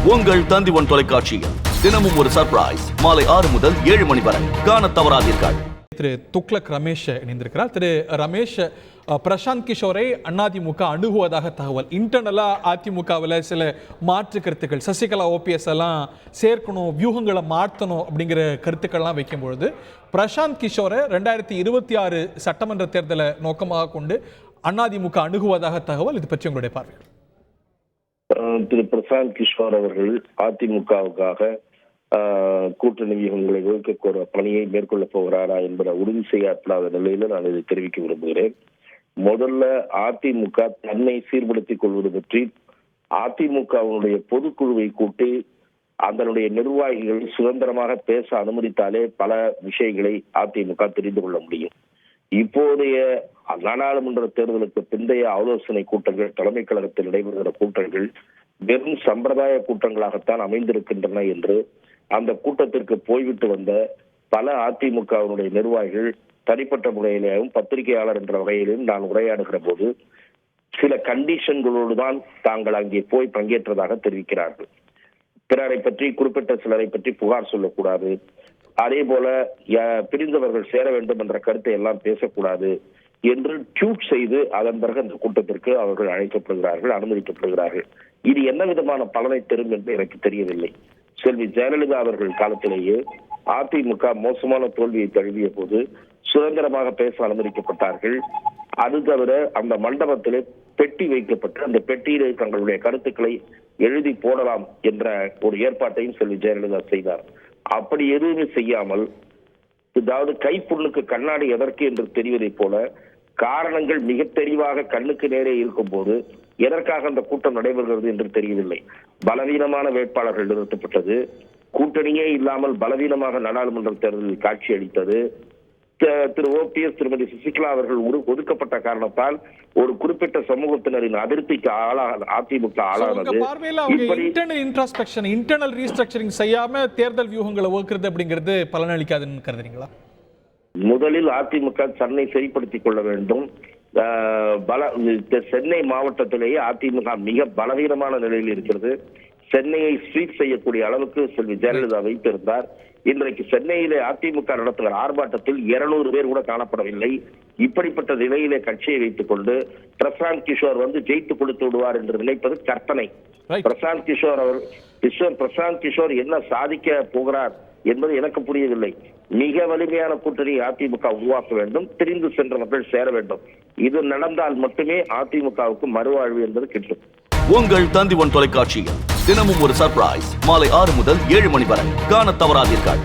உங்கள் தந்தி1 தொலைக்காட்சியில் தினமும் ஒரு சர்ப்ரைஸ் மாலை 6 முதல் 7 மணி வரை காண தவறாதீர்கள். திரு துக்ளக் ரமேஷ் இணைந்திருக்கிறார். திரு ரமேஷ், பிரசாந்த் கிஷோரை அதிமுக அணுகுவதாக தகவல். இன்டர்னலா அதிமுகவில் சில மாற்று கருத்துக்கள், சசிகலா ஓபிஎஸ் எல்லாம் சேர்க்கணும், வியூகங்களை மாற்றணும் அப்படிங்கிற கருத்துக்கள்லாம் வைக்கும்பொழுது பிரசாந்த் கிஷோரை 2026 சட்டமன்ற தேர்தலை நோக்கமாக கொண்டு அதிமுக அணுகுவதாக தகவல். இது பற்றி உங்களுடைய பார்வை? திரு பிரசாந்த் கிஷோர் அவர்கள் அதிமுகவுக்காக கூட்டணி வியூகங்களை வகுக்க பணியை மேற்கொள்ள போகிறாரா என்பதை உறுதி செய்யப்படாத நிலையில நான் இதை தெரிவிக்க விரும்புகிறேன். முதல்ல அதிமுக தன்னை சீர்படுத்திக் கொள்வது பற்றி அதிமுகவினுடைய பொதுக்குழுவை கூட்டி அதனுடைய நிர்வாகிகள் சுதந்திரமாக பேச அனுமதித்தாலே பல விஷயங்களை அதிமுக தெரிந்து கொள்ள முடியும். இப்போதைய நாடாளுமன்ற தேர்தலுக்கு பிந்தைய ஆலோசனை கூட்டங்கள், தலைமை கழகத்தில் நடைபெறுகிற கூட்டங்கள் வெறும் சம்பிரதாய கூட்டங்களாகத்தான் அமைந்திருக்கின்றன என்று அந்த கூட்டத்திற்கு போய்விட்டு வந்த பல அதிமுகவினுடைய நிர்வாகிகள் தனிப்பட்ட முறையிலும் பத்திரிகையாளர் என்ற வகையிலும் நான் உரையாடுகிற போது சில கண்டிஷன்களோடு தான் தாங்கள் அங்கே போய் பங்கேற்றதாக தெரிவிக்கிறார்கள். பிறரை பற்றி, குறிப்பிட்ட சிலரை பற்றி புகார் சொல்லக்கூடாது, அதே போல பிரிந்தவர்கள் சேர வேண்டும் என்ற கருத்தை எல்லாம் பேசக்கூடாது என்று ட்வீட் செய்து அதன் பிறகு அந்த கூட்டத்திற்கு அவர்கள் அழைக்கப்படுகிறார்கள், அனுமதிக்கப்படுகிறார்கள். இது என்ன விதமான பலனை தரும் என்று எனக்கு தெரியவில்லை. செல்வி ஜெயலலிதா அவர்கள் காலத்திலேயே அதிமுக மோசமான தோல்வியை தழுவிய போது சுதந்திரமாக பேச அனுமதிக்கப்பட்டார்கள். அது தவிர அந்த மண்டபத்திலே பெட்டி வைக்கப்பட்டு அந்த பெட்டியிலே தங்களுடைய கருத்துக்களை எழுதி போடலாம் என்ற ஒரு ஏற்பாட்டையும் செல்வி ஜெயலலிதா செய்தார். அப்படி எதுவுமே செய்யாமல், அதாவது கைப்புண்ணுக்கு கண்ணாடி எதற்கு என்று தெரிவதை போல காரணங்கள் மிக தெளிவாக கண்ணுக்கு நேரே இருக்கும் போது எதற்காக அந்த கூட்டம் நடைபெறுகிறது என்று தெரியவில்லை. பலவீனமான வேட்பாளர்கள் நிறுத்தப்பட்டது, கூட்டணியே இல்லாமல் பலவீனமாக நாடாளுமன்ற தேர்தலில் காட்சி அளித்தது, திரு ஓபிஎஸ், திருமதி சசிகலா அவர்கள் ஒதுக்கப்பட்ட காரணத்தால் ஒரு குறிப்பிட்ட சமூகத்தினரின் அதிருப்திக்கு அதிமுக ஆளானது. இன்டர்னல் ரீஸ்ட்ரக்சரிங் செய்யாம தேர்தல் வியூகங்களை வகுக்கிறது அப்படிங்கிறது பலனளிக்காதுன்னு கருதுறீங்களா? முதலில் அதிமுக தன்னை சரிப்படுத்திக் கொள்ள வேண்டும். சென்னை மாவட்டத்திலேயே அதிமுக மிக பலவீனமான நிலையில் இருக்கிறது. சென்னையை ஸ்வீப் செய்யக்கூடிய அளவுக்கு செல்வி ஜெயலலிதா வைத்திருந்தார். இன்றைக்கு சென்னையிலே அதிமுக நடத்துகிற ஆர்ப்பாட்டத்தில் 200 பேர் கூட காணப்படவில்லை. இப்படிப்பட்ட நிலையிலே கட்சியை வைத்துக் கொண்டு பிரசாந்த் கிஷோர் ஜெயித்து கொடுத்து விடுவார் என்று நினைப்பது கற்பனை. பிரசாந்த் கிஷோர் என்ன சாதிக்க போகிறார் என்பது எனக்கு புரியவில்லை. மிக வலிமையான கூட்டணி அதிமுக உருவாக்க வேண்டும், பிரிந்து சென்றவர்கள் சேர வேண்டும். இது நடந்தால் மட்டுமே அதிமுகவுக்கு மறுவாழ்வு என்பது கிட்டும். உங்கள் தந்தி1 தொலைக்காட்சியில் தினமும் ஒரு சர்ப்ரைஸ் மாலை 6 முதல் 7 மணி வரை காண தவறாதீர்கள்.